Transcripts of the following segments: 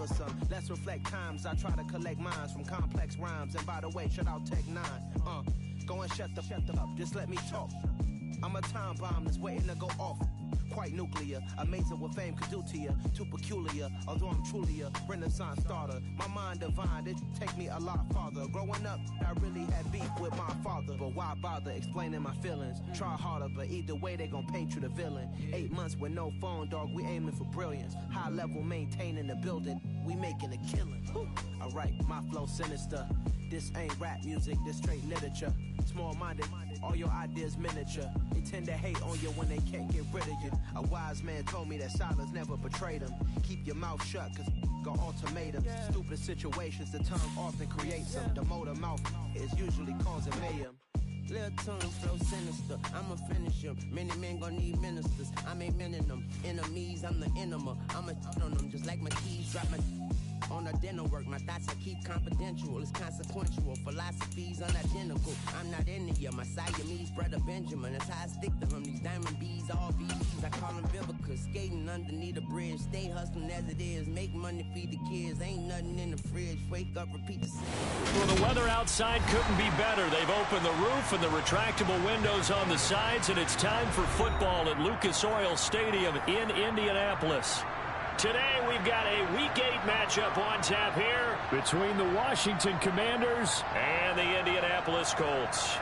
cumbersome. Let's reflect times. I try to collect minds from complex rhymes. And by the way, shout out Tech 9. Go and shut the up. Just let me talk. I'm a time bomb that's waiting to go off. Quite nuclear, amazing what fame could do to you. Too peculiar, although I'm truly a renaissance starter. My mind divine, it take me a lot farther. Growing up, I really had beef with my father. But why bother explaining my feelings? Try harder, but either way they gon' paint you the villain. 8 months with no phone, dog, we aiming for brilliance. High level maintaining the building, we making a killing. Alright, my flow sinister. This ain't rap music, this straight literature. Small-minded, all your ideas miniature. They tend to hate on you when they can't get rid of you. A wise man told me that silence never betrayed him. Keep your mouth shut, cause got ultimatums. Stupid situations, the tongue often creates them. The motor mouth is usually causing mayhem. Little tongue flow sinister, I'ma finish him. Many men gon' need ministers, I'm aiming them. Enemies, I'm the enema. I'ma on them just like my keys, drop my on a dental work. My thoughts I keep confidential, it's consequential. Philosophies unidentical, I'm not into you. My Siamese brother Benjamin, that's how I stick to him. These diamond bees, all bees, I call them Vivica. Skating underneath a bridge, stay hustling as it is. Make money, feed the kids, ain't nothing in the fridge. Wake up, repeat the same. Well, the weather outside couldn't be better. They've opened the roof and the retractable windows on the sides, and it's time for football at Lucas Oil Stadium in Indianapolis. Today, we've got a Week 8 matchup on tap here between the Washington Commanders and the Indianapolis Colts.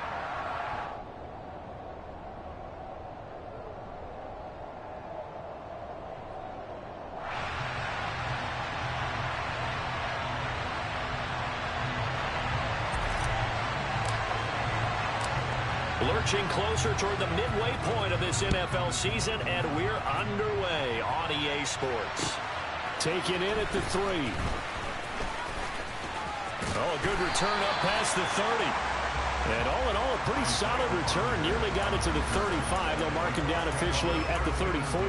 Lurching closer toward the midway point of this NFL season, and we're underway on EA Sports. Taken in at the 3. Oh, a good return up past the 30. And all in all, a pretty solid return. Nearly got it to the 35. They'll mark him down officially at the 34.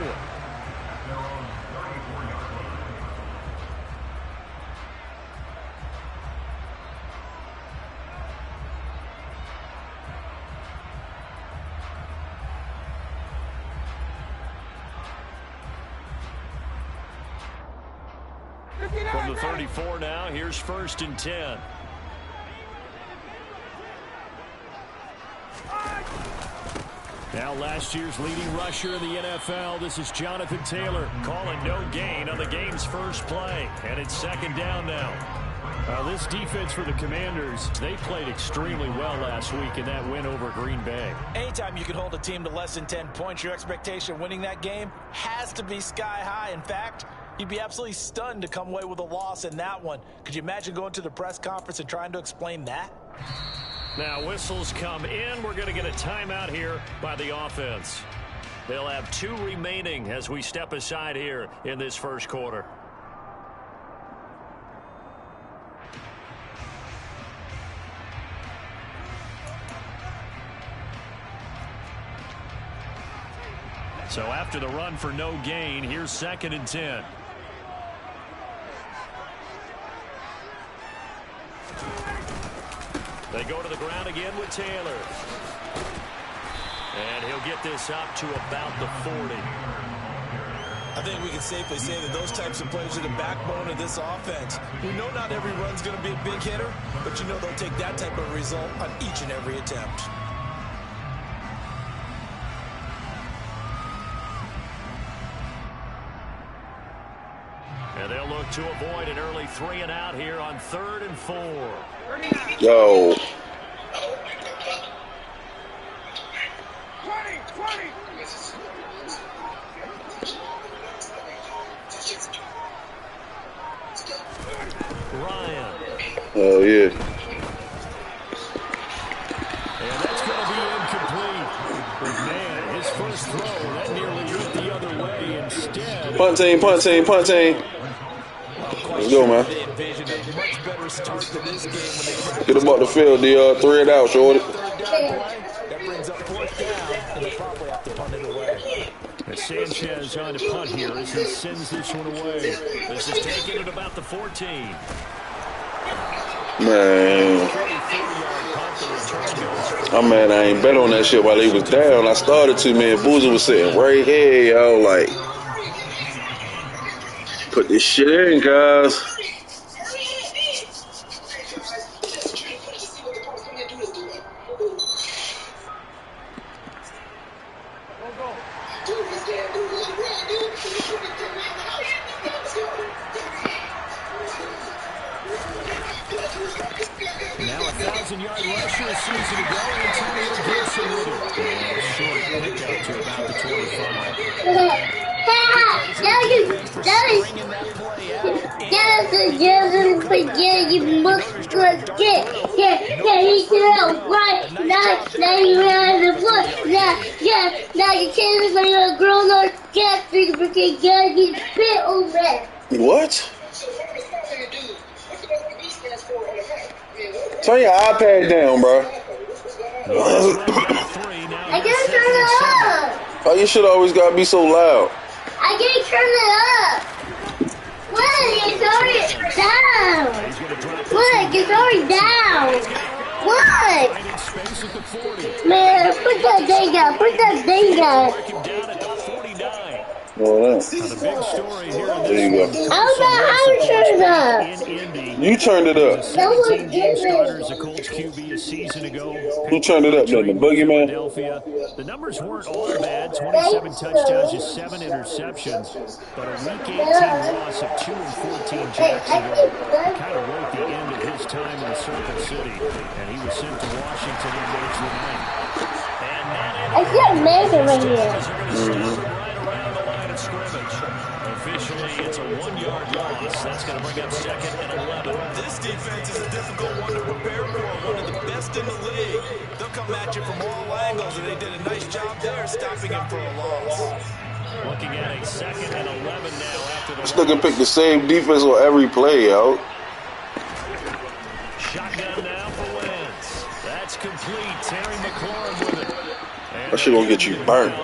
From the 34 now, here's 1st and 10. Now last year's leading rusher in the NFL, this is Jonathan Taylor calling no gain on the game's first play. And it's 2nd down now. This defense for the Commanders, they played extremely well last week in that win over Green Bay. Anytime you can hold a team to less than 10 points, your expectation of winning that game has to be sky high. In fact, you'd be absolutely stunned to come away with a loss in that one. Could you imagine going to the press conference and trying to explain that? Now whistles come in. We're going to get a timeout here by the offense. They'll have 2 remaining as we step aside here in this first quarter. So after the run for no gain, here's 2nd and 10. They go to the ground again with Taylor. And he'll get this up to about the 40. I think we can safely say that those types of plays are the backbone of this offense. We know not every run's going to be a big hitter, but you know they'll take that type of result on each and every attempt. And they'll look to avoid an early 3 and out here on 3rd and 4. Yo. 20. Ryan. Oh, yeah. And that's going to be incomplete. But man, his first throw, that nearly went the other way instead. Punt team. Let's go, man. Get them up the field, the 3 and out, shorty. That brings up 4th down, and they probably have to punt it away. Sanchez on to punt here as he sends this one away. This is taken at about the 14. Man. I'm mad I ain't bet on that shit while he was down. I started to, man. Boozer was sitting right here, yo, like. Put this shit in, guys. Now 1,000-yard rusher a season ago, Antonio Gibson with it. And a short pickup to about the 25. What? Turn your iPad down, bro. I can't turn it up. Oh, you should always gotta be so loud. I can't turn it up. Look, it's already down. Look, it's already down. Look. Man, put that thing down. Put that thing down. Well, the big story here in there you go. I don't know how to turn it up. You turned it up. 17 game starters, a Colts QB a season ago. Who turned it up then? The boogeyman? The numbers weren't all bad. 27 touchdowns, just 7 interceptions. But a Week 18 loss of 2-14 Jacksonville kind of wrote the end of his time in the Circle City. And he was sent to Washington in March the 9th. I see a man right here. Officially, it's a 1-yard loss. That's going to bring up 2nd and 11. This defense is a difficult one to prepare for. One of the best in the league. They'll come at you from all angles, and they did a nice job there stopping him for a loss. Looking at a 2nd and 11 now after the. This nigga picked the same defense on every play, yo. Shotgun now for Wentz. That's complete. Terry McLaurin with it. That shit gonna get you burnt.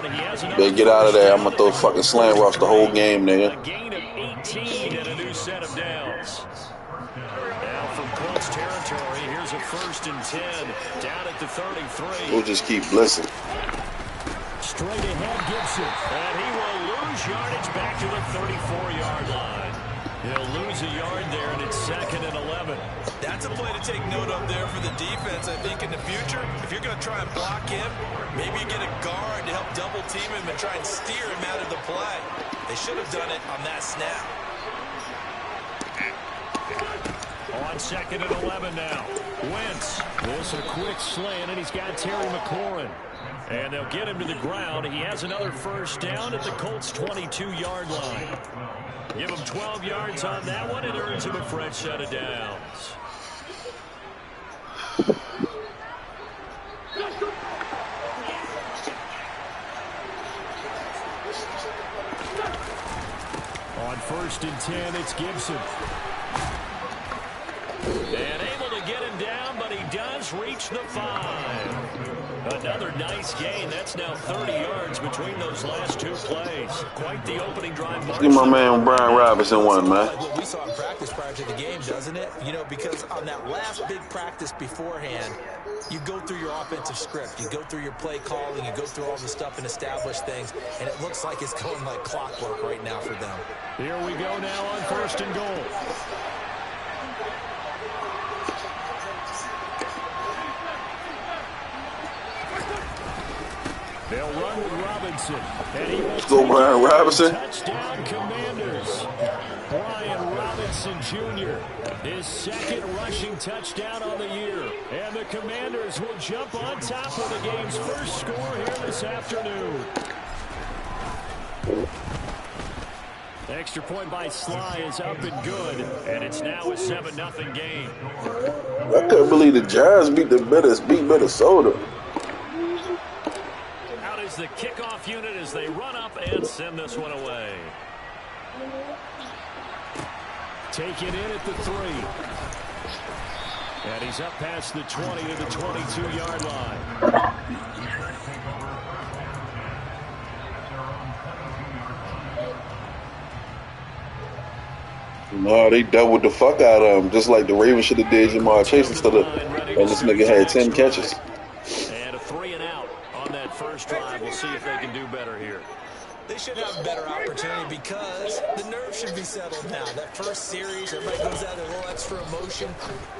Better get out of there. I'm gonna throw fucking slant roughs the whole game, nigga. A gain of 18 and a new set of downs. Now from Colts territory, here's a 1st and 10 down at the 33. We'll just keep blitzing. Straight ahead, Gibson, and he will lose yardage back to the 34-yard line. He'll lose a yard there, and it's 2nd and 11. That's a play to take note of there for the defense. I think in the future, if you're going to try and block him, maybe you get a guard to help double team him and try and steer him out of the play. They should have done it on that snap. On 2nd and 11 now. Wentz. This a quick slant, and he's got Terry McLaurin. And they'll get him to the ground. He has another 1st down at the Colts' 22-yard line. Give him 12 yards on that one. It earns him a fresh set of downs. On 1st and 10, it's Gibson. And able to get him down, but he does reach the 5. Another nice gain. That's now 30 yards between those last 2 plays. Quite the opening drive. Give my man Brian Robinson one, man. Like what we saw in practice prior to the game, doesn't it? You know, because on that last big practice beforehand, you go through your offensive script. You go through your play calling. You go through all the stuff and establish things. And it looks like it's going like clockwork right now for them. Here we go now on 1st and goal. They'll run with Robinson. And he will go Brian Robinson. Touchdown Commanders. Brian Robinson Jr. His 2nd rushing touchdown on the year. And the Commanders will jump on top of the game's first score here this afternoon. The extra point by Sly is up and good. And it's now a 7-0 game. I couldn't believe the Giants beat Minnesota. The kickoff unit as they run up and send this one away. Take it in at the 3. And he's up past the 20 to the 22-yard line. No, they doubled the fuck out of him, just like the Ravens should have did Jamar Chase instead of, and this nigga had 10 catches. And a 3 and out on that first drive. We'll see if they can do better here. They should have a better opportunity because the nerves should be settled now. That first series, everybody goes out with a little extra emotion.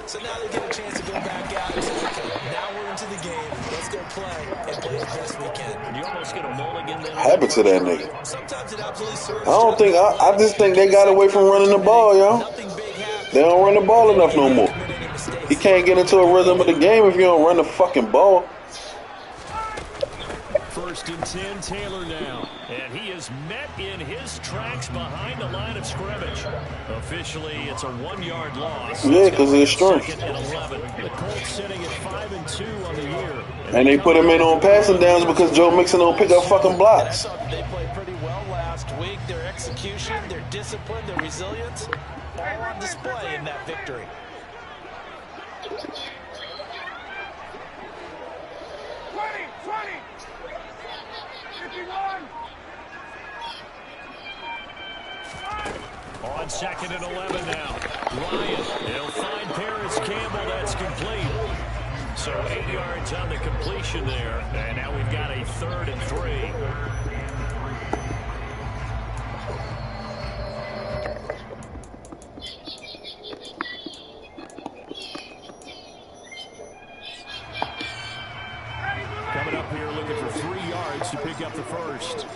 So now they get a chance to go back out and say, okay, now we're into the game. Let's go play and play as best we can. You almost get a mulligan then. Happened to that nigga. Sometimes it absolutely serves. I just think they got away from running the ball, yo. They don't run the ball enough no more. He can't get into a rhythm of the game if you don't run the fucking ball. 1st and 10, Taylor now. And he is met in his tracks behind the line of scrimmage. Officially, it's a 1-yard loss. Yeah, because of his strength. 2nd and 11. The Colts sitting at 5-2 on the year. And they put him in on passing downs because Joe Mixon don't pick up fucking blocks. They played pretty well last week. Their execution, their discipline, their resilience, all on display in that victory. On 2nd and 11 now. Ryan, he'll find Paris Campbell. That's complete. So 8 yards on the completion there. And now we've got a 3rd and 3. Coming up here looking for 3 yards to pick up the first.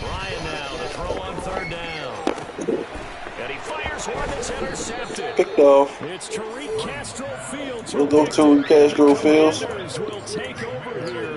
Ryan now to throw on 3rd down. And he fires one that's intercepted. Picked off. It's Tariq Castro Fields. We'll go to Castro Fields.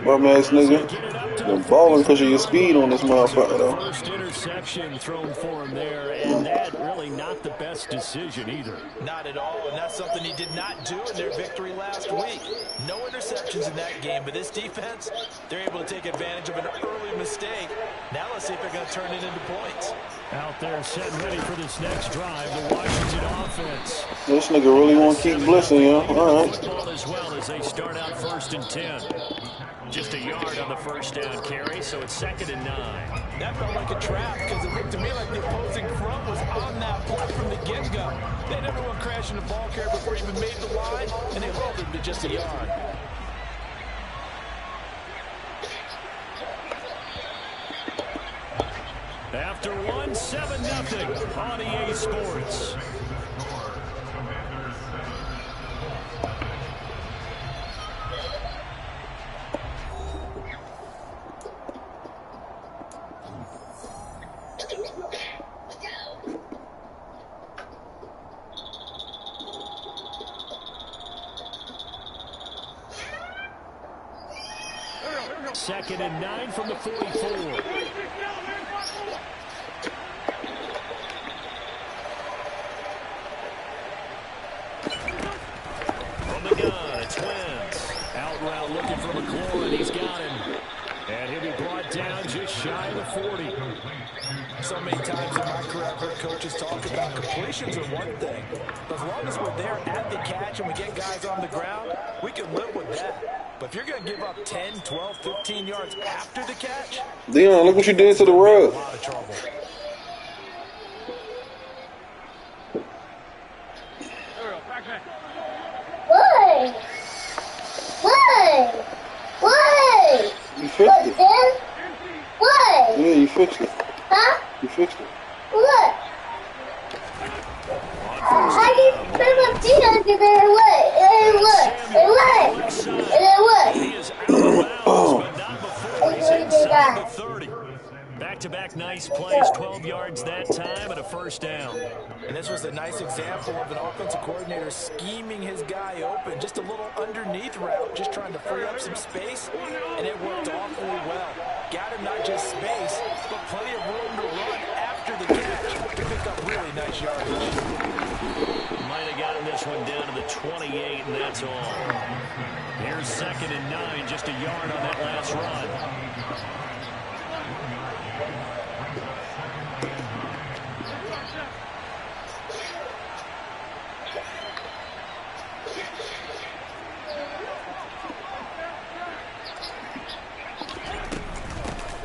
Bum ass nigga. You're balling because of your speed on this motherfucker, though. First interception thrown for him there, and that really not the best decision either. Not at all, and that's something he did not do in their victory last week. No interceptions in that game, but this defense, they're able to take advantage of an early mistake. Now let's see if they're going to turn it into points. Out there setting ready for this next drive, the Washington offense. This nigga really want to keep blitzing, yo. All right. Football as well as they start out 1st and 10. Just a yard on the first down carry, so it's 2nd and 9. That felt like a trap because it looked to me like the opposing front was on that play from the get-go. They had everyone crashing the ball carrier before he even made the line, and they rolled him to just a yard. After one, 7-0 on EA Sports. Second and 9 from the 44. From the gun, it's Wentz. Out route looking for McLaurin. He's got him. And he'll be brought down just shy of the 40. So many times in my career, I've heard coaches talk about completions are one thing. But as long as we're there at the catch and we get guys on the ground, we can live with that. But if you're going to give up 10, 12, 15 yards after the catch, Dion, look what you did to the rug. a lot of trouble. What? What? What? You fixed it. What? Yeah, you fixed it. Huh? You fixed it. What? I can spin up Dion and then what? And what? And what? And then what? He is out of bounds, but not before. He's inside the 30. Back-to-back nice plays, 12 yards that time, and a first down. And this was a nice example of an offensive coordinator scheming his guy open. Just a little underneath route, just trying to free up some space, and it worked awfully well. Got him not just space, but plenty of room to run after the catch to pick up really nice yardage. Might have gotten this one down to the 28, and that's all. Here's 2nd and 9, just a yard on that last run.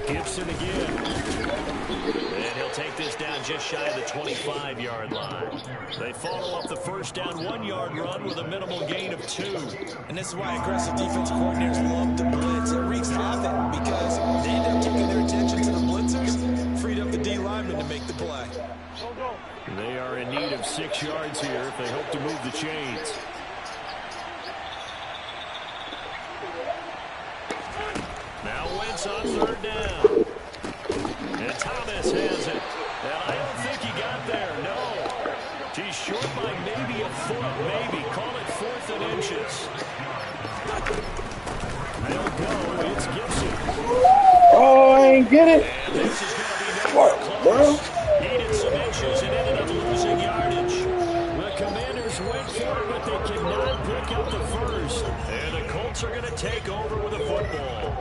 Gibson again. take this down just shy of the 25-yard line. They follow up the first down 1-yard run with a minimal gain of 2. And this is why aggressive defense coordinators love to blitz. It wreaks havoc because they end up taking their attention to the blitzers, freed up the D lineman to make the play. They are in need of 6 yards here if they hope to move the chains. Now Wentz on third down. And Thomas has it. And I don't think he got there. No. He's short by maybe a foot. Maybe. Call it 4th and inches. They'll go. It's Gibson. Oh, I ain't get it. And this is going to be What, bro? Needed some inches and ended up losing yardage. The Commanders went for it, but they cannot pick up the first. And the Colts are going to take over with a football.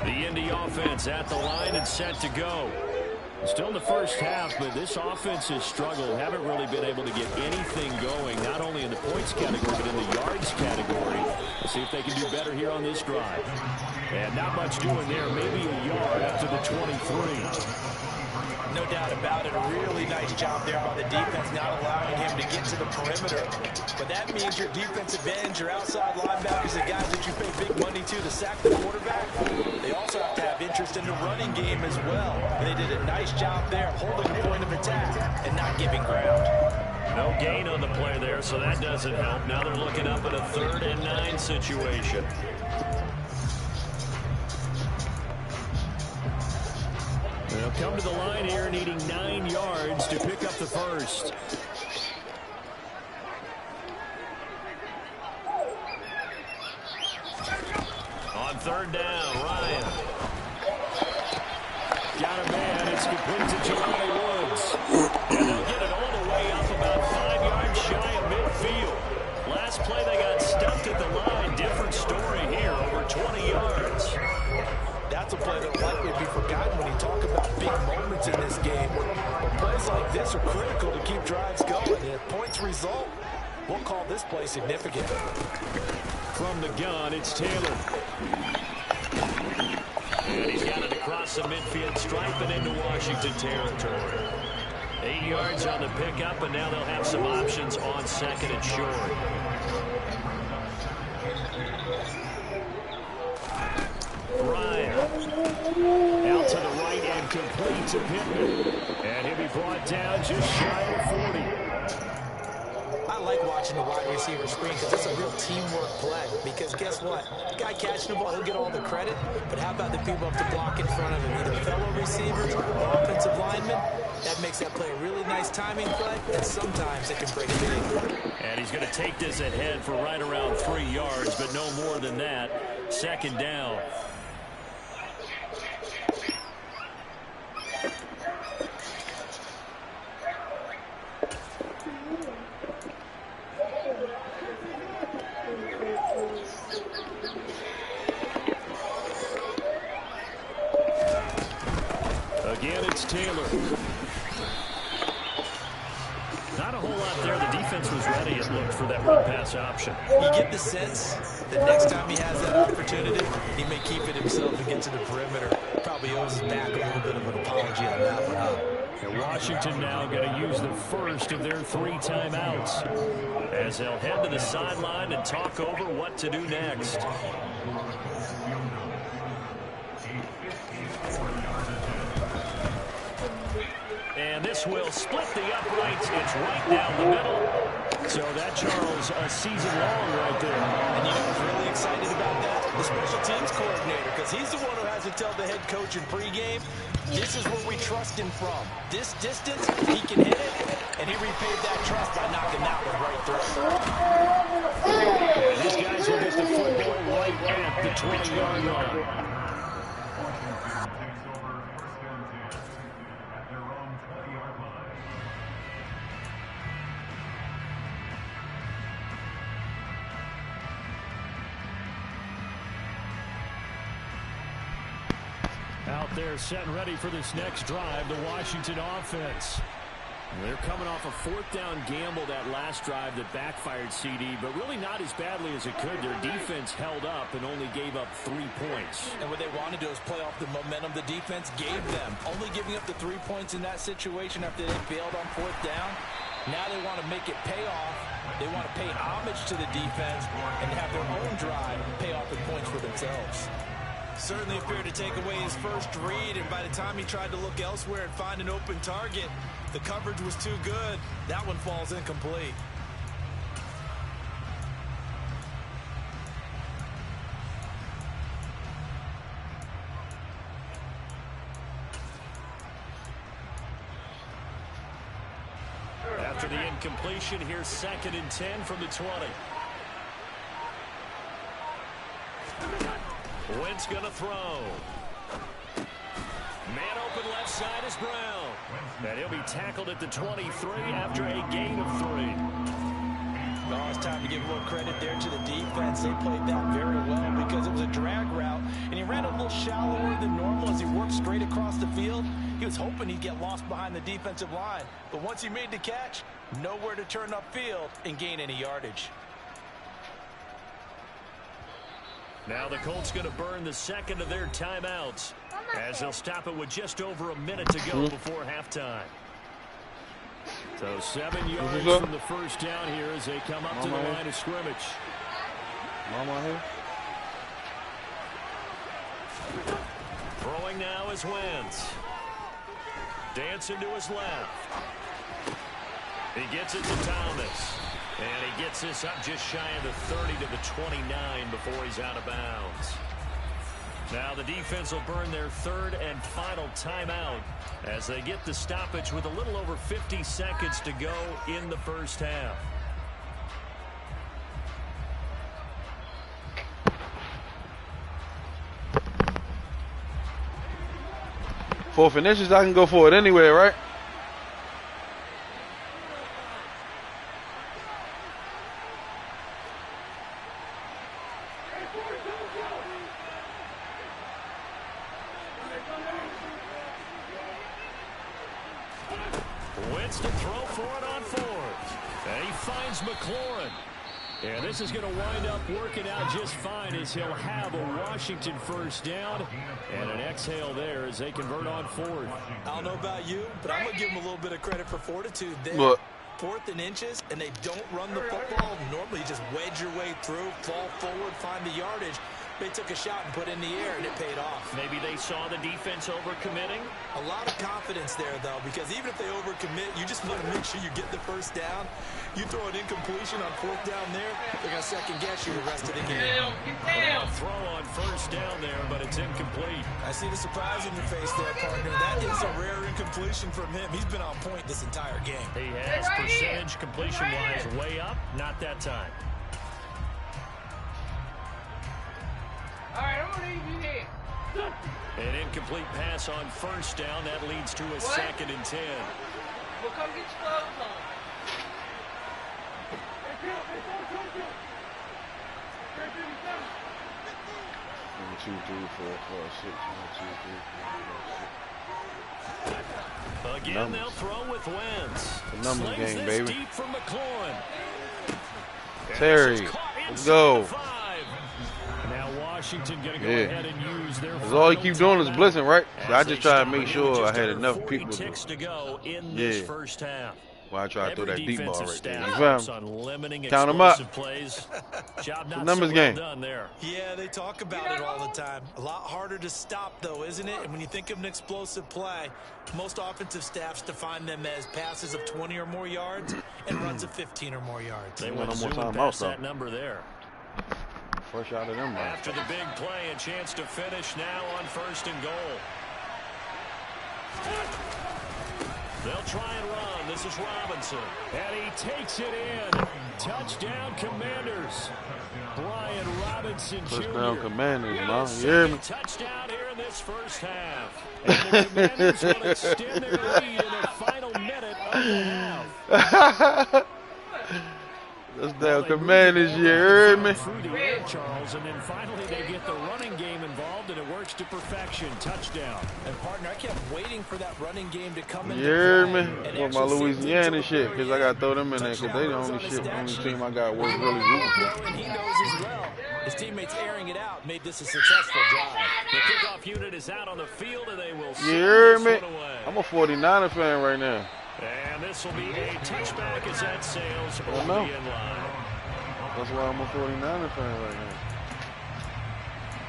The Indy offense at the line and set to go. Still in the first half, but this offense has struggled. Haven't really been able to get anything going, not only in the points category, but in the yards category. Let's see if they can do better here on this drive. And not much doing there. Maybe a yard after the 23. No doubt about it. A really nice job there by the defense, not allowing him to get to the perimeter. But that means your defensive ends, your outside linebackers, the guys that you pay big money to sack the quarterback, they also have to have interest in the running game as well. And they did a nice job there holding the point of attack and not giving ground. No gain on the play there, so that doesn't help. Now they're looking up at a 3rd and 9 situation. They'll come to the line here needing 9 yards to pick up the first. On 3rd down, Ryan. Got a man. It's complete to Jelani Woods. And they'll get it all the way up about 5 yards shy of midfield. Last play they got stuffed at the line. Different story here, over 20 yards. That's a play that will likely be forgotten when you talk about big moments in this game. But plays like this are critical to keep drives going. And if points result, we'll call this play significant. From the gun, it's Taylor. And he's got it across the midfield, striping into Washington territory. 8 yards on the pickup, and now they'll have some options on 2nd and short. Ryan. Out to the right and complete to Pittman. And he'll be brought down just shy of 40. I like watching the wide receiver screen because it's a real teamwork play. Because guess what? The guy catching the ball, he'll get all the credit. But how about the people up to block in front of him? Either fellow receivers or offensive linemen. That makes that play a really nice timing play. And sometimes it can break a big. And he's going to take this ahead for right around 3 yards, but no more than that. 2nd down. Again, it's Taylor. Not a whole lot there. The defense was ready, it looked, for that run-pass option. You get the sense that next time he has that opportunity, he may keep it himself and get to the perimeter. Probably owes his back a little bit of an apology on that one, huh? And Washington now going to use the first of their 3 timeouts as they'll head to the sideline and talk over what to do next. And this will split the uprights. It's right down the middle. So that, Charles, a season long right there. And you know what's really excited about that? The special teams coordinator, because he's the one who has to tell the head coach in pregame, this is where we trust him from. This distance, he can hit it, and he repaid that trust by knocking that one right through. And these guys will get the football right at the 20-yard line. Out there set and ready for this next drive, the Washington offense. They're coming off a fourth down gamble that last drive that backfired CD, but really not as badly as it could. Their defense held up and only gave up 3 points. And what they wanted to do is play off the momentum the defense gave them. Only giving up the 3 points in that situation after they bailed on fourth down. Now they want to make it pay off. They want to pay homage to the defense and have their own drive pay off with points for themselves. Certainly appeared to take away his first read, and by the time he tried to look elsewhere and find an open target, the coverage was too good. That one falls incomplete. After the incompletion, here's 2nd and 10 from the 20. Wentz going to throw. Man open left side is Brown. And he'll be tackled at the 23 after a gain of 3. Oh, it's time to give a little credit there to the defense. They played that very well because it was a drag route, and he ran a little shallower than normal as he worked straight across the field. He was hoping he'd get lost behind the defensive line, but once he made the catch, nowhere to turn upfield and gain any yardage. Now the Colts going to burn the second of their timeouts as they'll stop it with just over a minute to go before halftime. So 7 yards from the first down here as they come up to the line of scrimmage. Mama here. Throwing now is Wentz. Dancing to his left. He gets it to Thomas. And he gets this up just shy of the 30 to the 29 before he's out of bounds. Now the defense will burn their third and final timeout as they get the stoppage with a little over 50 seconds to go in the first half. Fourth and inches, I can go for it anyway, right? Winston throw for it on fourth. And he finds McLaurin. And this is going to wind up working out just fine as he'll have a Washington first down and an exhale there as they convert on fourth. I don't know about you, but I'm going to give them a little bit of credit for fortitude there. What? 4th and inches, and they don't run the football. Normally, you just wedge your way through, fall forward, find the yardage. They took a shot and put it in the air, and it paid off. Maybe they saw the defense overcommitting. A lot of confidence there, though, because even if they overcommit, you just want to make sure you get the first down. You throw an incompletion on fourth down there, they're going to second-guess you the rest of the game. A throw on first down there, but it's incomplete. I see the surprise in your face there, partner. That is a rare incompletion from him. He's been on point this entire game. He has percentage completion-wise way up, not that time. All right, I'm going to leave you here. An incomplete pass on first down. That leads to a 2nd and 10. Well, come get your clothes on. 1, 2, 3, 4, 5, 6. 1, 2, 3, 4, 5, 6. Again, they'll throw with Wentz. The numbers Slings game, this baby. deep from McLaurin. Terry, let's go. Now Washington going to go ahead and use their Because all you keep doing is blitzing, right? So I just try to make sure I just had under enough 40 people ticks to go in this first half. Well, I try to throw that deep ball right there. You Staff feel on me? limiting Count 'em up. explosive plays. Job not Numbers so game. well done there. Yeah, they talk about it all the time. A lot harder to stop, though, isn't it? And when you think of an explosive play, most offensive staffs define them as passes of 20 or more yards and runs of 15 or more yards. They got went no more zooming timeouts, past though. that number there. Fresh out of them, man. After the big play, a chance to finish now on 1st and goal. They'll try and run. This is Robinson. And he takes it in. Touchdown, Commanders. Brian Robinson Jr. Touchdown, Commanders, man. You hear me? Touchdown here in this first half. And the Commanders will extend their lead in the final minute of the half. That's damn Commanders, you heard me? Through the air, Charles, and then finally they get the running game involved, and it works to perfection. Touchdown. And partner, I kept waiting for that running game to come in. You heard me? With my Louisiana shit, because I got to throw them in there, because they the only team I got work really rooting for. And he knows as well. His teammates airing it out made this a successful drive. The kickoff unit is out on the field, and they will you heard me? I'm a 49er fan right now. And this will be a touchback as that sails over the end line. That's why I'm a 49er fan right now.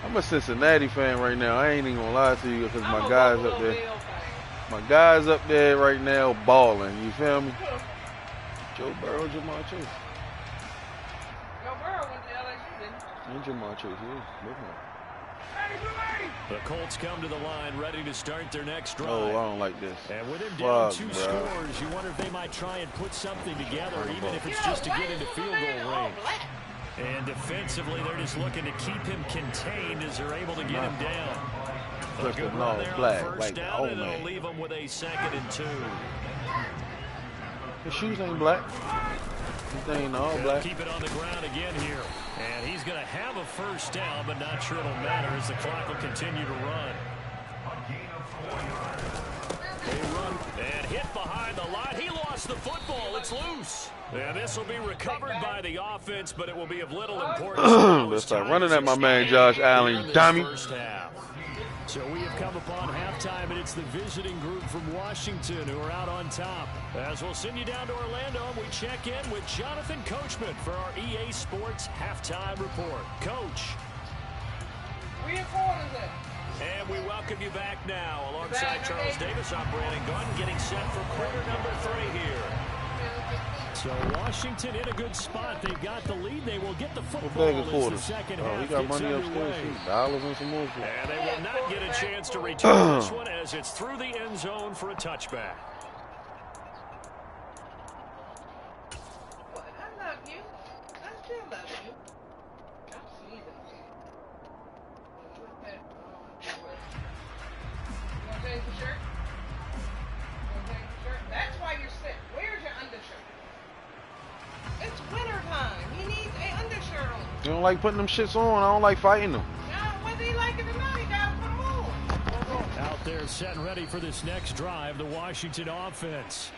I'm a Cincinnati fan right now. I ain't even gonna lie to you because my guys up there right now balling. You feel me? Joe Burrow, Jamar Chase. Joe Burrow went to LSU, didn't he? And Jamar Chase, yeah. The Colts come to the line ready to start their next drive. Oh, I don't like this. And with him down 2 scores, you wonder if they might try and put something together, even if it's just to get into field goal range. And defensively, they're just looking to keep him contained as they're able to get him down. A good run there on first down, and it'll leave them with a 2nd and 2. His shoes ain't black. His ain't all black. Keep it on the ground again here. And he's going to have a first down, but not sure it'll matter as the clock will continue to run. They run and hit behind the line. He lost the football. It's loose. And this will be recovered by the offense, but it will be of little importance. Let's start running at my man Josh Allen, dummy. So we have come upon halftime, and it's the visiting group from Washington who are out on top. As we'll send you down to Orlando, and we check in with Jonathan Coachman for our EA Sports Halftime Report. Coach. And we welcome you back now. Alongside Charles Davis, I'm Brandon Gunn, getting set for quarter number 3 here. So Washington in a good spot. They've got the lead. They will get the football as the second half he got gets money underway. upstairs. Dollars and some more. And they will not get a chance to return this one as it's through the end zone for a touchback. I love you. I still love you. I'm seasoned. You want to change the shirt? That's why you're sick. Where's your undershirt? It's winter time. He needs an undershirt on. You don't like putting them shits on. I don't like fighting them. Whether he like it or not, he got to put them on. Out there set and ready for this next drive, the Washington offense.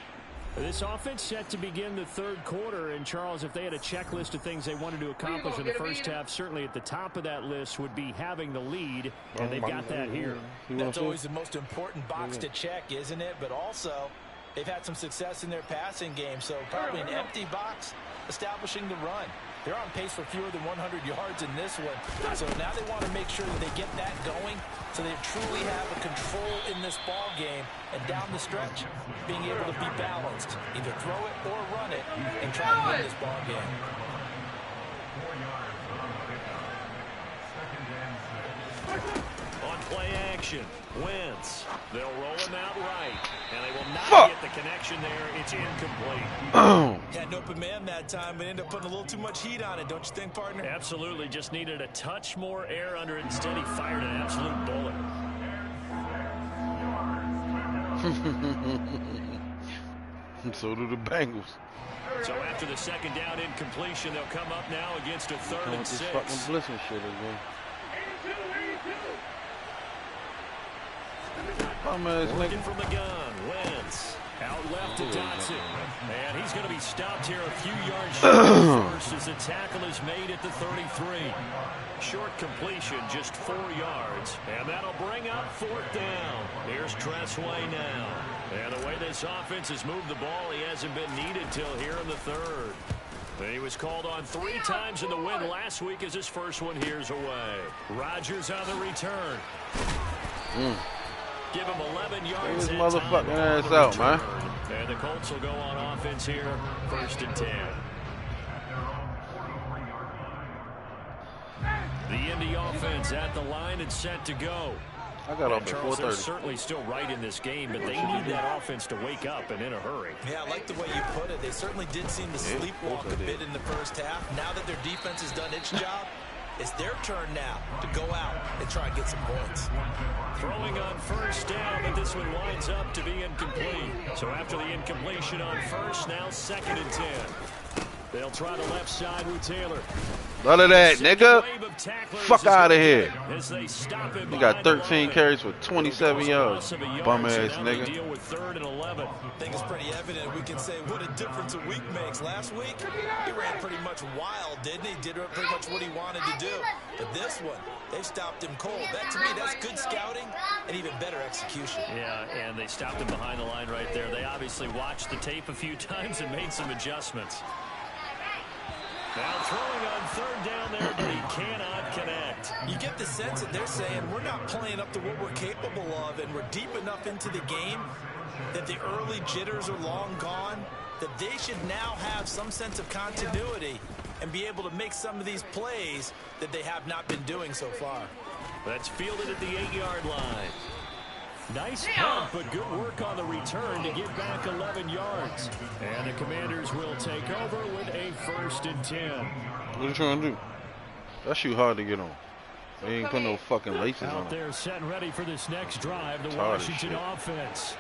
This offense set to begin the 3rd quarter. And, Charles, if they had a checklist of things they wanted to accomplish in the first half, certainly at the top of that list would be having the lead, and they've got that here. That's always the most important box to check, isn't it? But also, they've had some success in their passing game, so probably an empty box establishing the run. They're on pace for fewer than 100 yards in this one. So now they want to make sure that they get that going so they truly have a control in this ball game. And down the stretch, being able to be balanced. Either throw it or run it and try to win this ball game. On play action, Wentz. They'll roll him out right. And they will not get the connection there. It's incomplete. Had an open man that time, but ended up putting a little too much heat on it, don't you think, partner? Absolutely. Just needed a touch more air under it. Instead, he fired an absolute bullet. So do the Bengals. So after the 2nd down incompletion, they'll come up now against a 3rd and 6. Fucking blissing shit again. Looking from the gun, Wentz. Out left to Dotson. And he's going to be stopped here a few yards short first as the tackle is made at the 33. Short completion, just 4 yards. And that'll bring up 4th down. Here's Tressway now. And the way this offense has moved the ball, he hasn't been needed till here in the 3rd. He was called on 3 times in the win last week as his first one here's away. Rodgers on the return. Give him 11 yards. Get his motherfucking ass out, man. And the Colts will go on offense here, 1st and 10. The Indy offense at the line and set to go. I got off at 4:30. They're certainly still right in this game, but they need that offense to wake up and in a hurry. Yeah, I like the way you put it. They certainly did seem to sleepwalk a bit in the first half. Now that their defense has done its job, it's their turn now to go out and try and get some points. Throwing on first down, but this one winds up to be incomplete. So after the incompletion on first, now 2nd and 10. They'll try the left side with Taylor. None of that, nigga. Fuck out of here. He got 13 carries for 27 yards. Bum ass nigga. I think it's pretty evident. We can say what a difference a week makes. Last week, he ran pretty much wild, didn't he? Did pretty much what he wanted to do. But this one, they stopped him cold. That, to me, that's good scouting and even better execution. Yeah, and they stopped him behind the line right there. They obviously watched the tape a few times and made some adjustments. Now throwing on third down there, but he cannot connect. You get the sense that they're saying we're not playing up to what we're capable of, and we're deep enough into the game that the early jitters are long gone, that they should now have some sense of continuity and be able to make some of these plays that they have not been doing so far. That's fielded at the 8-yard line. Nice punt, but good work on the return to get back 11 yards. And the Commanders will take over with a 1st and 10. What are you trying to do? That shoe hard to get on. They ain't put no fucking laces on. Out there set and ready for this next drive, the Washington offense.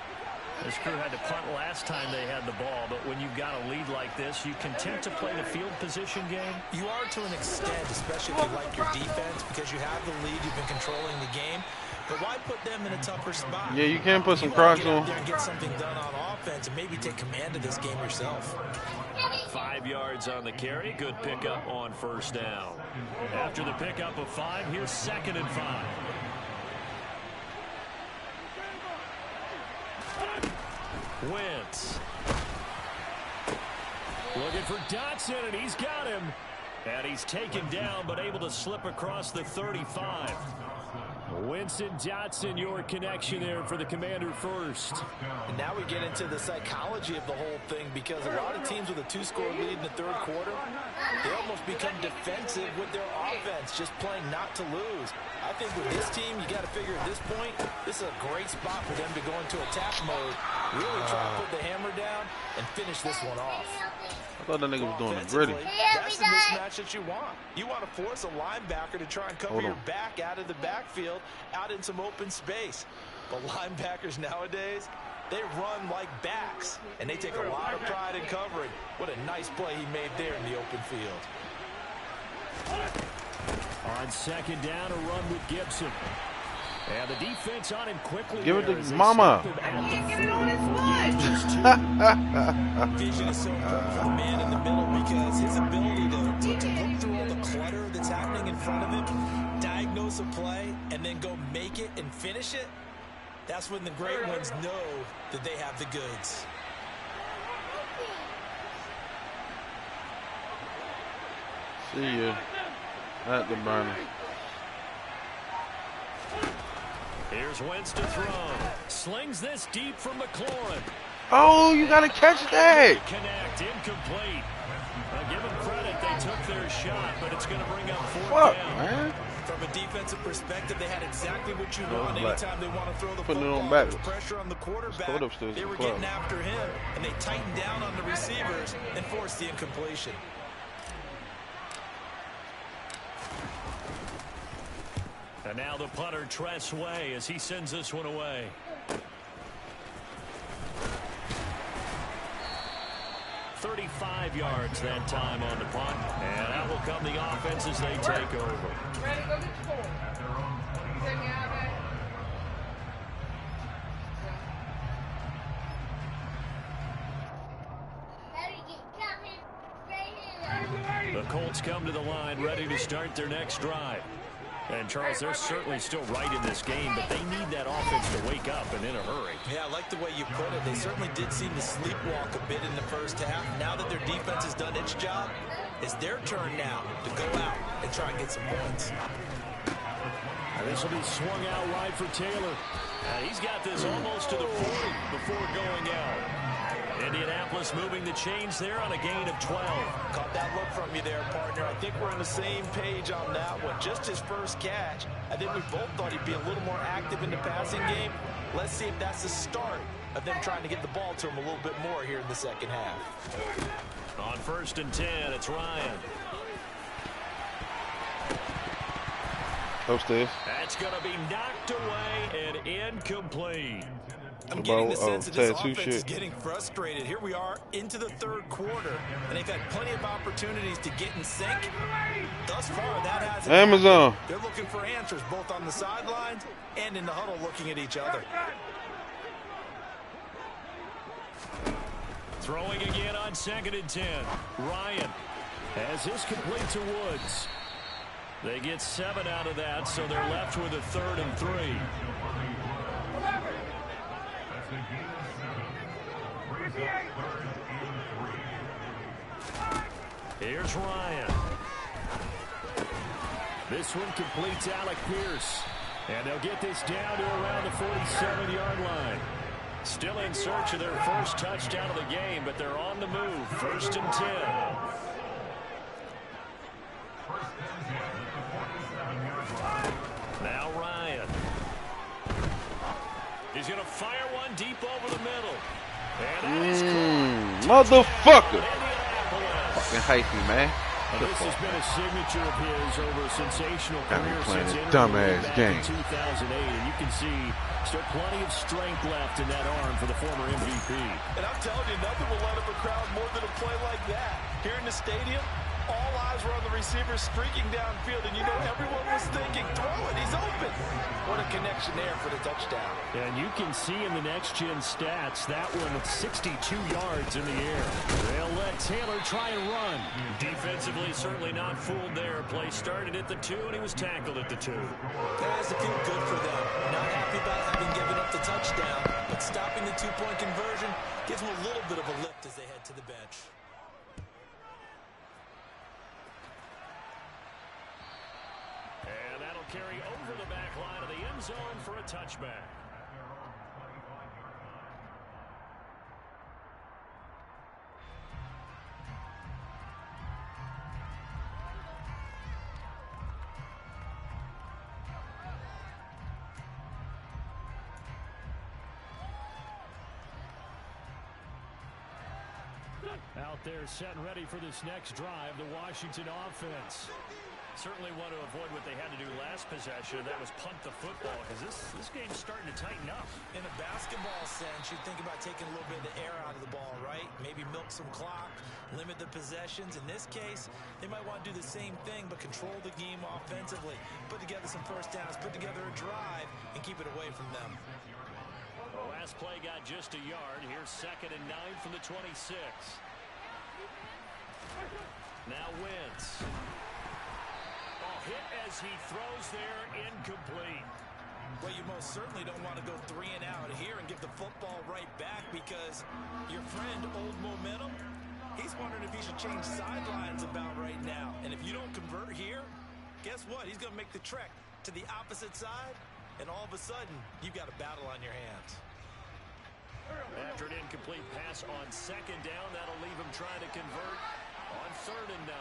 This crew had to punt last time they had the ball, but when you've got a lead like this, you content to play the field position game? You are to an extent, especially if you like your defense, because you have the lead, you've been controlling the game. But why put them in a tougher spot? Yeah, you can put some Crocs on. There and get something done on offense and maybe take command of this game yourself. 5 yards on the carry. Good pickup on 1st down. After the pickup of 5, here's 2nd and 5. Wentz. Looking for Dotson, and he's got him. And he's taken down, but able to slip across the 35. Winston Dotson, your connection there for the Commander first. And now we get into the psychology of the whole thing, because a lot of teams with a 2-score lead in the third quarter, they almost become defensive with their offense, just playing not to lose. I think with this team, you got to figure at this point, this is a great spot for them to go into attack mode, really try to put the hammer down and finish this one off. I thought that nigga was doing it gritty. That's the mismatch that you want. You want to force a linebacker to try and cover your back out of the backfield, out in some open space. But linebackers nowadays, they run like backs, and they take a lot of pride in covering. What a nice play he made there in the open field. On 2nd down, a run with Gibson. And the defense on him quickly. Give it to mama. Vision is so important for the man in the middle, because his ability to look through all the clutter that's happening in front of him, diagnose a play, and then go make it and finish it, that's when the great ones know that they have the goods. See ya at the burner. Here's Wentz to throw. Slings this deep from McLaurin. Oh, you gotta catch that. Connect, incomplete. Give them credit, they took their shot, but it's going to bring up 4th down. Man. From a defensive perspective, they had exactly what you want. Anytime they want to throw the football, there's pressure on the quarterback, they were getting after him, and they tightened down on the receivers and forced the incompletion. And now the punter, Tress Way, as he sends this one away. $35 yards that time on the punt. And out will come the offense as they take over. Ready to go get the ball. Take me out there. The Colts come to the line, ready to start their next drive. And, Charles, they're certainly still right in this game, but they need that offense to wake up and in a hurry. Yeah, I like the way you put it. They certainly did seem to sleepwalk a bit in the first half. Now that their defense has done its job, it's their turn now to go out and try and get some points. This will be swung out wide for Taylor. He's got this almost to the 40 before going out. Indianapolis moving the chains there on a gain of 12. Caught that look from you there, partner. I think we're on the same page on that one. Just his first catch. I think we both thought he'd be a little more active in the passing game. Let's see if that's the start of them trying to get the ball to him a little bit more here in the second half. On 1st and 10, it's Ryan. Upstairs. That's going to be knocked away and incomplete. I'm getting the sense that this tattoo offense shit. is getting frustrated. Here we are into the third quarter, and they've had plenty of opportunities to get in sync. Thus far, that hasn't Amazon. happened. They're looking for answers both on the sidelines and in the huddle looking at each other. Throwing again on 2nd and 10. Ryan has his complete to Woods. They get 7 out of that, so they're left with a 3rd and 3. Here's Ryan. This one completes Alec Pierce. And they'll get this down to around the 47-yard line. Still in search of their first touchdown of the game, but they're on the move. 1st and 10. Now Ryan. He's going to fire one deep over the middle. And that is motherfucker. Fucking hypey, man. This has been a signature of his over a sensational career since entering dumbass back game. in 2008. And you can see still plenty of strength left in that arm for the former MVP. And I'm telling you, nothing will light up a crowd more than a play like that. Here in the stadium, all eyes were on the receiver streaking downfield, and you know everyone was thinking, throw it, he's open. What a connection there for the touchdown. And you can see in the next-gen stats, that one with 62 yards in the air. They'll let Taylor try and run. Defensively, certainly not fooled there. Play started at the 2, and he was tackled at the 2. That has to feel good for them. Not happy about having given up the touchdown, but stopping the 2-point conversion gives them a little bit of a lift as they head to the bench. And that'll carry over the back line of the end zone for a touchback. Out there set and ready for this next drive, the Washington offense. Certainly want to avoid what they had to do last possession, and that was punt the football, because this game's starting to tighten up. In a basketball sense, you think about taking a little bit of the air out of the ball, right? Maybe milk some clock, limit the possessions. In this case, they might want to do the same thing, but control the game offensively. Put together some first downs, put together a drive, and keep it away from them. The last play got just a yard. Here's 2nd and 9 from the 26. Now Wentz. Hit as he throws there, incomplete. Well, you most certainly don't want to go 3 and out here and give the football right back, because your friend, Old Momentum, he's wondering if he should change sidelines about right now. And if you don't convert here, guess what? He's going to make the trek to the opposite side, and all of a sudden, you've got a battle on your hands. After an incomplete pass on 2nd down, that'll leave him trying to convert on 3rd and 9.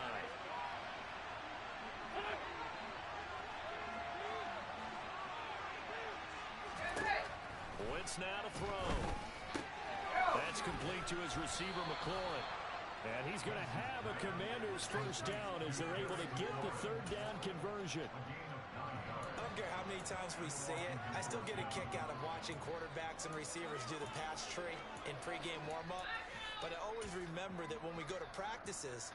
Wentz now to throw. That's complete to his receiver, McLaurin. And he's going to have a Commander's first down as they're able to get the 3rd down conversion. I don't care how many times we say it, I still get a kick out of watching quarterbacks and receivers do the pass tree in pregame warm-up. But I always remember that when we go to practices,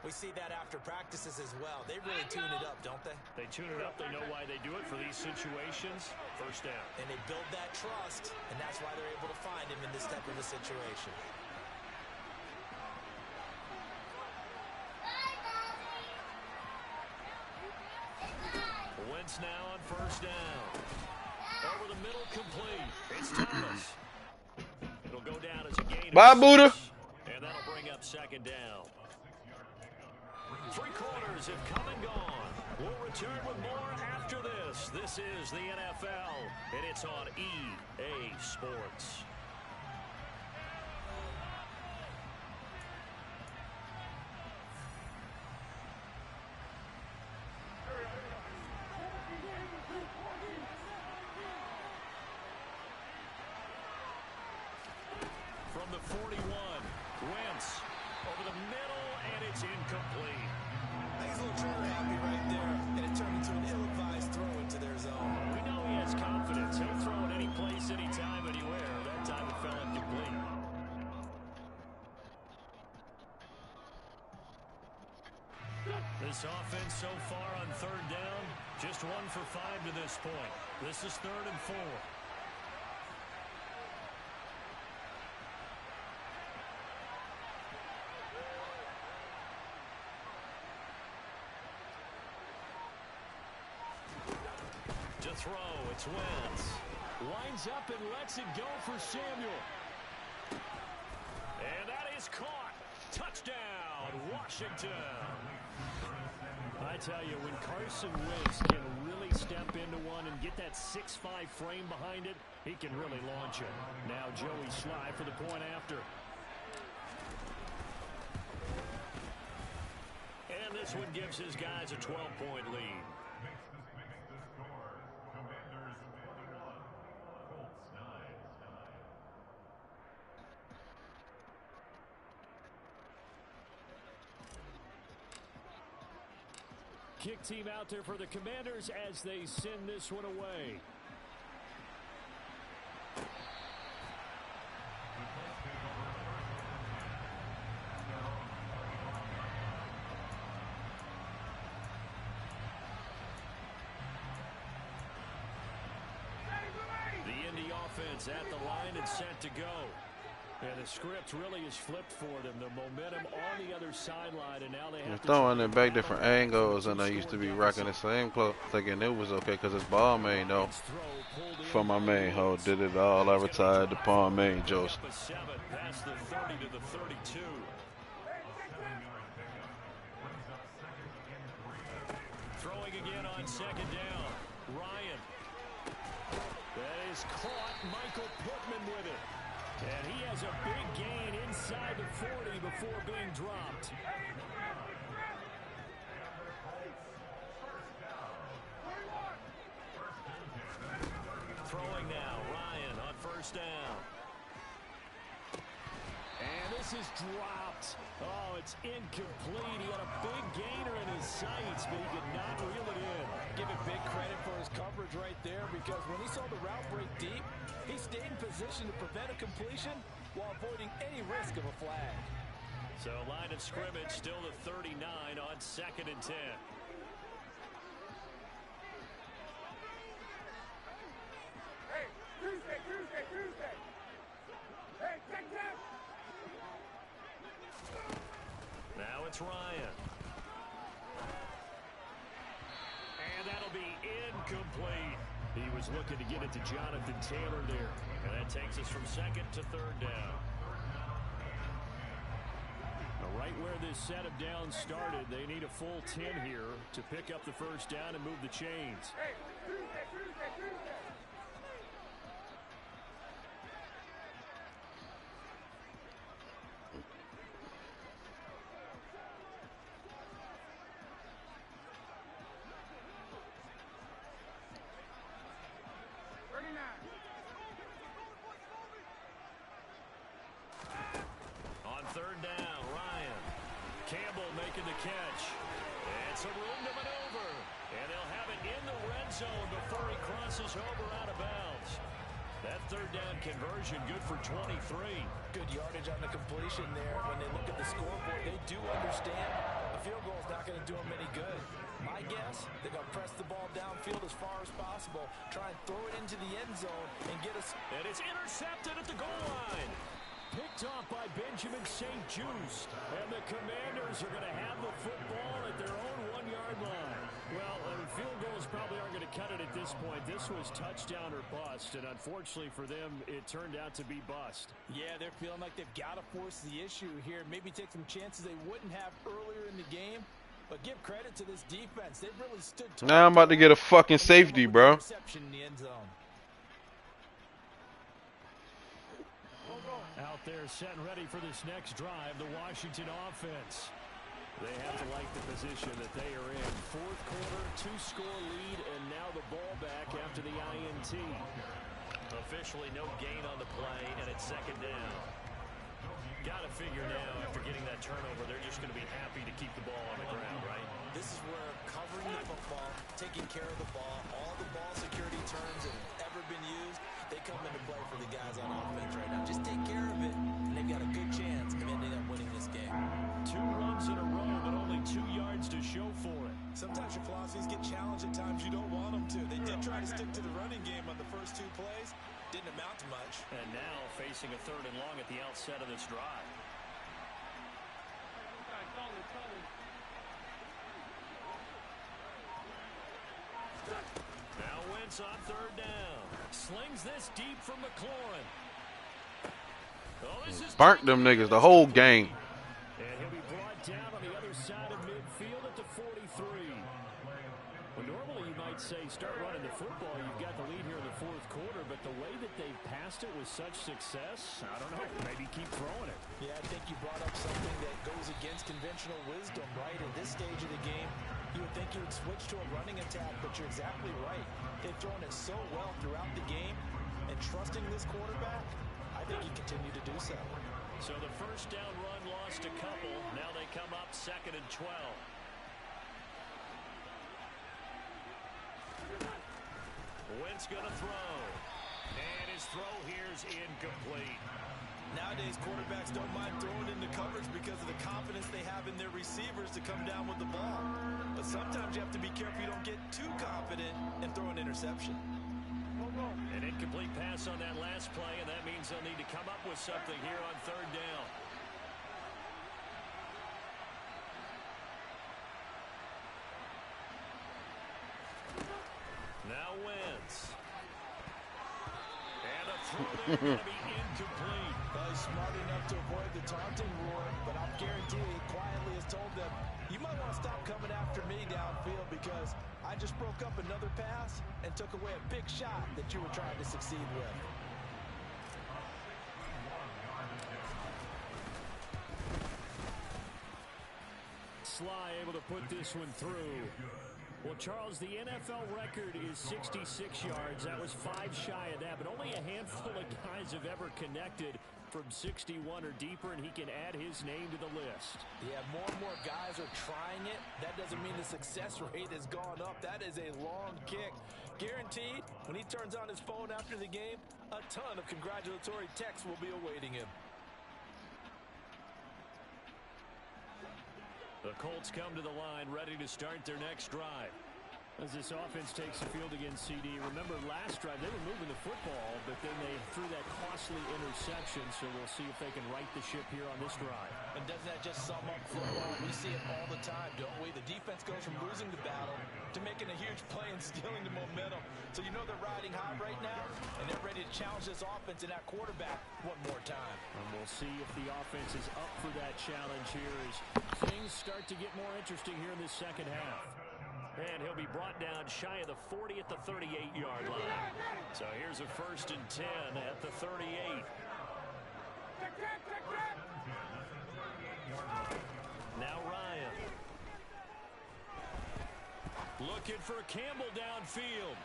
we see that after practices as well. They really tune it up, don't they? They tune it up. They know why they do it for these situations. First down. And they build that trust, and that's why they're able to find him in this type of a situation. Wentz now on 1st down. Over the middle, complete. It's Thomas. It'll go down as a gain. Bye, Buddha. And that'll bring up 2nd down. 3 quarters have come and gone. We'll return with more after this. This is the NFL, and it's on EA Sports. From the 41, Wentz over the middle, and it's incomplete. He's a little trigger happy right there, and it turned into an ill-advised throw into their zone. We know he has confidence. He'll throw it any place, anytime, anywhere. That This offense so far on third down, just 1 for 5 to this point. This is 3rd and 4. To throw, it's Wentz. Winds up and lets it go for Samuel. And that is caught. Touchdown, Washington. I tell you, when Carson Wentz can really step into one and get that 6'5" frame behind it, he can really launch it. Now Joey Sly for the point after. And this one gives his guys a 12-point lead. Kick team out there for the Commanders as they send this one away. The Indy offense at the line and set to go. And the script really is flipped for them. The momentum on the other sideline, and now they have to throwing it back different angles, and I used to be rocking the same clothes, thinking it was okay because it's ball main though. For my main hoe, did it all. I retired the palm main Joseph. Past the 30 to the 32. Throwing again on 2nd down. Ryan. That is caught. Michael Pittman with it. And he has a big gain inside the 40 before being dropped. Throwing now, Ryan on 1st down. And this is dropped. Oh, it's incomplete. He had a big gainer in his sights, but he could not reel it in. Give it big credit for his coverage right there, because when he saw the route break deep, he stayed in position to prevent a completion while avoiding any risk of a flag. So line of scrimmage still the 39 on 2nd and 10. Hey, Tuesday. Hey, check that. Now it's Ryan. And that'll be incomplete. He was looking to get it to Jonathan Taylor there. And that takes us from 2nd to 3rd down. Now, right where this set of downs started, they need a full 10 here to pick up the 1st down and move the chains. Hey, Tuesday. On 3rd down, Ryan. Campbell making the catch. And some room to maneuver. And they'll have it in the red zone before he crosses over out of bounds. That 3rd down conversion good for 23. Good yardage on the completion there. When they look at the scoreboard, they do understand a field goal is not going to do them any good. My guess, they're going to press the ball downfield as far as possible, try and throw it into the end zone and get us. And it's intercepted at the goal line. Picked off by Benjamin St. Juste. And the Commanders are going to have the football at their own 1-yard line. Well, field goals probably aren't going to cut it at this point. This was touchdown or bust, and unfortunately for them, it turned out to be bust. Yeah, they're feeling like they've got to force the issue here. Maybe take some chances they wouldn't have earlier in the game. But give credit to this defense. They've really stood tall. Now I'm about to get a fucking safety, bro. Reception in the end zone. Out there set and ready for this next drive, the Washington offense. They have to like the position that they are in. 4th quarter, 2-score lead, and now the ball back after the INT. Officially no gain on the play, and it's 2nd down. Got to figure now, after getting that turnover, they're just going to be happy to keep the ball on the ground, right? This is where covering the football, taking care of the ball, all the ball security terms that have ever been used, they come into play for the guys on offense right now. Just take care of it, and they've got a good chance of ending up winning this game. 2 runs in a row, but only 2 yards to show facing a 3rd and long at the outset of this drive. Now Wentz on 3rd down. Slings this deep from McLaurin. Oh, this is Burnt them niggas the whole game. And he'll be brought down on the other side of midfield at the 43. Well, normally you might say start running the football. You've got the lead here in the 4th quarter, but the way that they've passed it with such success, I don't know, maybe keep throwing it. Yeah, I think you brought up something that goes against conventional wisdom, right? At this stage of the game, you would think you would switch to a running attack, but you're exactly right. They've thrown it so well throughout the game, and trusting this quarterback, I think you continue to do so. So the 1st down run lost a couple. Now they come up 2nd and 12. Wentz going to throw. And his throw here is incomplete. Nowadays, quarterbacks don't mind throwing into coverage because of the confidence they have in their receivers to come down with the ball. But sometimes you have to be careful you don't get too confident and throw an interception. An incomplete pass on that last play, and that means they'll need to come up with something here on 3rd down. Now Wentz. And a throw there going to be incomplete. Well, he's smart enough to avoid the taunting roar, but I'm guaranteeing he quietly has told them, you might want to stop coming after me downfield because I just broke up another pass and took away a big shot that you were trying to succeed with. Sly able to put this one through. Well, Charles, the NFL record is 66 yards. That was 5 shy of that, but only a handful of guys have ever connected from 61 or deeper, and he can add his name to the list. Yeah, more and more guys are trying it. That doesn't mean the success rate has gone up. That is a long kick. Guaranteed, when he turns on his phone after the game, a ton of congratulatory texts will be awaiting him. The Colts come to the line, ready to start their next drive. As this offense takes the field against CD, remember last drive they were moving the football, but then they threw that costly interception, so we'll see if they can right the ship here on this drive. And doesn't that just sum up football? We see it all the time, don't we? The defense goes from losing the battle to making a huge play and stealing the momentum. So you know they're riding high right now, and they're ready to challenge this offense and that quarterback one more time. And we'll see if the offense is up for that challenge here as things start to get more interesting here in this 2nd half. And he'll be brought down shy of the 40 at the 38-yard line. So here's a 1st and 10 at the 38. Now Ryan. Looking for Campbell downfield.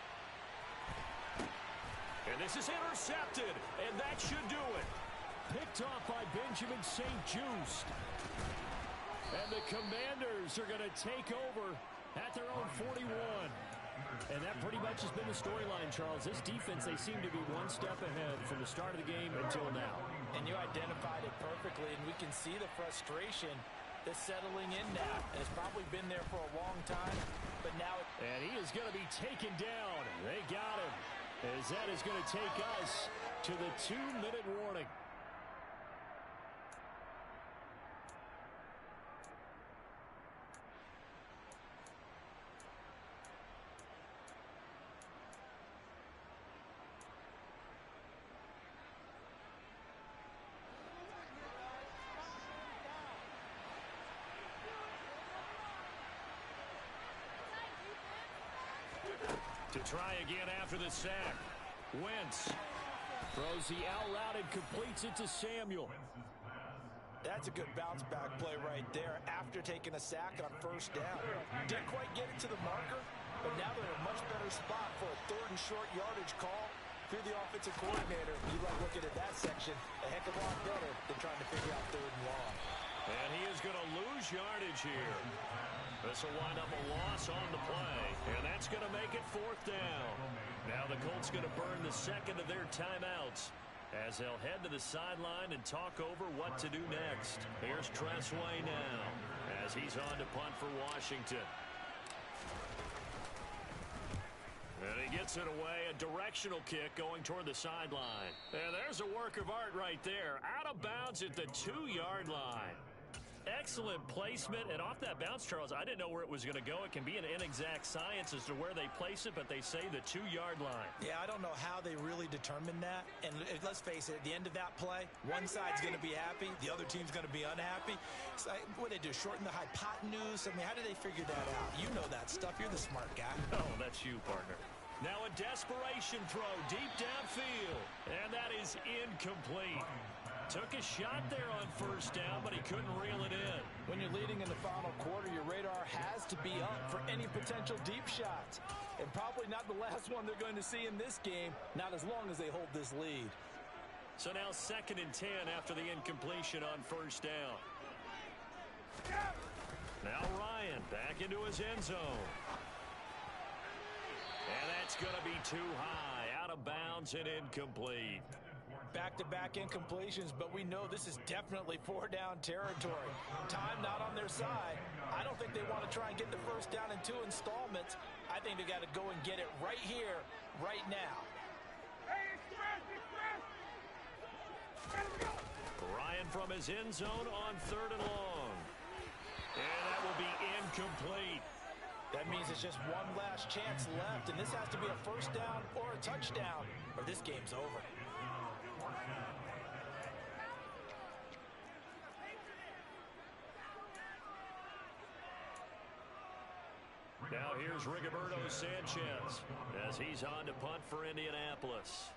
And this is intercepted, and that should do it. Picked off by Benjamin St. Just. And the Commanders are going to take over at their own 41. And that pretty much has been the storyline, Charles. This defense, they seem to be one step ahead from the start of the game until now. And you identified it perfectly, and we can see the frustration that's settling in now. And it's probably been there for a long time, but now... And he is going to be taken down. They got him. As that is going to take us to the 2-minute warning. To try again after the sack. Wentz throws the out route and completes it to Samuel. That's a good bounce back play right there after taking a sack on 1st down. Didn't quite get it to the marker, but now they're in a much better spot for a 3rd and short yardage call. If you're the offensive coordinator, you like looking at that section a heck of a lot better than trying to figure out 3rd and long. And he is going to lose yardage here. This will wind up a loss on the play, and that's going to make it 4th down. Now the Colts going to burn the 2nd of their timeouts as they'll head to the sideline and talk over what to do next. Here's Tressway now as he's on to punt for Washington. And he gets it away, a directional kick going toward the sideline. And there's a work of art right there. Out of bounds at the 2-yard line. Excellent placement, and off that bounce, Charles, I didn't know where it was going to go. It can be an inexact science as to where they place it, but they say the 2-yard line. Yeah, I don't know how they really determined that. And let's face it, at the end of that play, one side's going to be happy, the other team's going to be unhappy. It's like, what they do, shorten the hypotenuse? I mean, how did they figure that out? You know that stuff. You're the smart guy. Oh, that's you, partner. Now a desperation throw deep downfield, and that is incomplete. Took a shot there on first down, but he couldn't reel it in. When you're leading in the final quarter, your radar has to be up for any potential deep shots. And probably not the last one they're going to see in this game, not as long as they hold this lead. So now 2nd and 10 after the incompletion on first down. Now Ryan back into his end zone. And that's going to be too high, out of bounds and incomplete. Back-to-back incompletions, but we know this is definitely 4-down territory. Time not on their side. I don't think they want to try and get the first down in 2 installments. I think they got to go and get it right here, right now. Ryan from his end zone on 3rd and long. And that will be incomplete. That means it's just one last chance left, and this has to be a first down or a touchdown, or this game's over. Now here's Rigoberto Sanchez as he's on to punt for Indianapolis.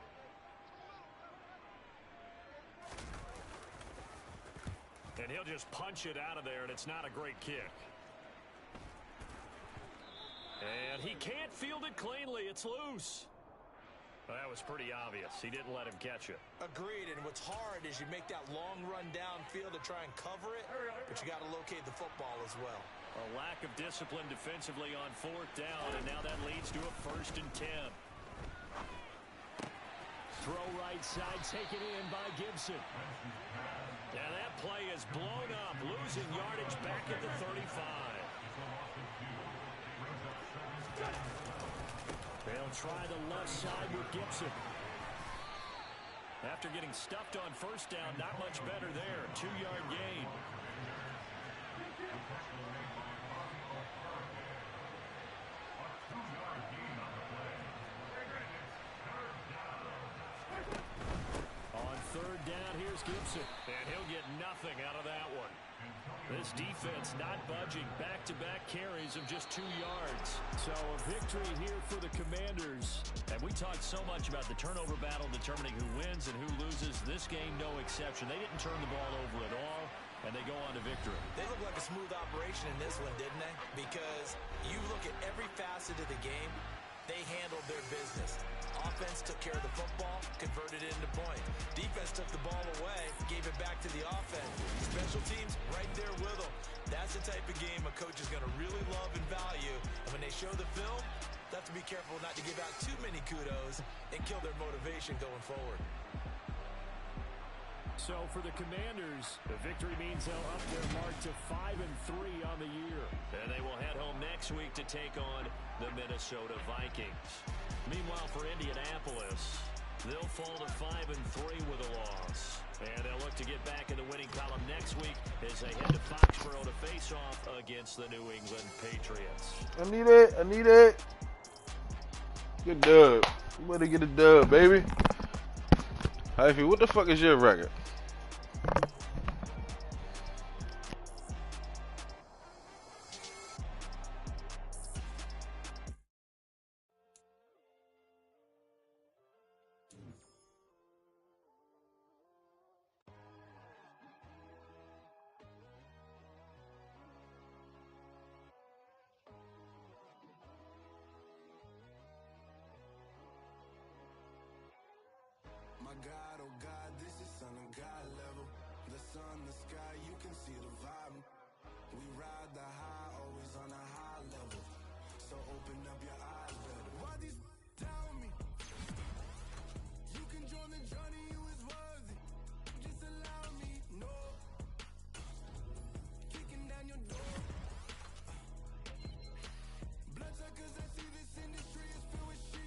And he'll just punch it out of there, and it's not a great kick. And he can't field it cleanly. It's loose. Well, that was pretty obvious. He didn't let him catch it. Agreed, and what's hard is you make that long run downfield to try and cover it, but you got to locate the football as well. A lack of discipline defensively on 4th down, and now that leads to a 1st and 10. Throw right side, taken in by Gibson. And that play is blown up, losing yardage back at the 35. They'll try the left side with Gibson. After getting stuffed on first down, not much better there. 2-yard gain. On 3rd down, here's Gibson. And he'll get nothing out of that one. This defense not budging. Back-to-back carries of just 2 yards. So a victory here for the Commanders. And we talked so much about the turnover battle determining who wins and who loses. This game, no exception. They didn't turn the ball over at all, and they go on to victory. They look like a smooth operation in this one, didn't they? Because you look at every facet of the game, they handled their business. Offense took care of the football, converted it into points. Defense took the ball away, gave it back to the offense. Special teams, right there with them. That's the type of game a coach is going to really love and value. And when they show the film, they have to be careful not to give out too many kudos and kill their motivation going forward. So for the Commanders, the victory means they'll up their mark to 5-3 on the year. And they will head home next week to take on the Minnesota Vikings. Meanwhile, for Indianapolis, they'll fall to 5-3 with a loss. And they'll look to get back in the winning column next week as they head to Foxborough to face off against the New England Patriots. I need it. I need it. Good dub. You better get a dub, baby. Hyphy, what the fuck is your record? My God, oh God, this is Son of God level. The sun, the sky, you can see the vibe. We ride the high, always on a high level. So open up your eyes better. Why these tell me? You can join the journey, you is worthy. Just allow me, no. Kicking down your door. Bloodsuckers, I see this industry is filled with shit.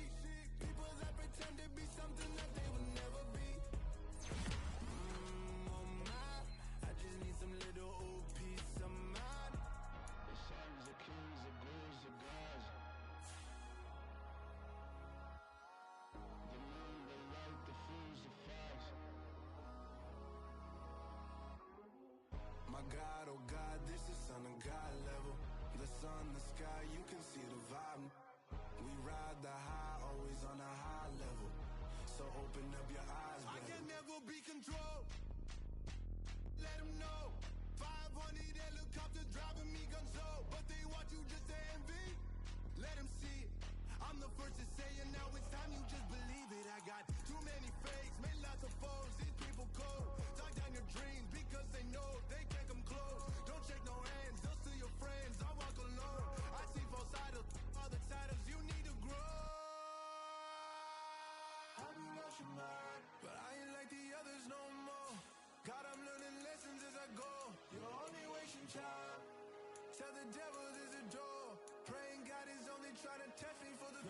of the devil is a door. Praying God is only trying to test me for the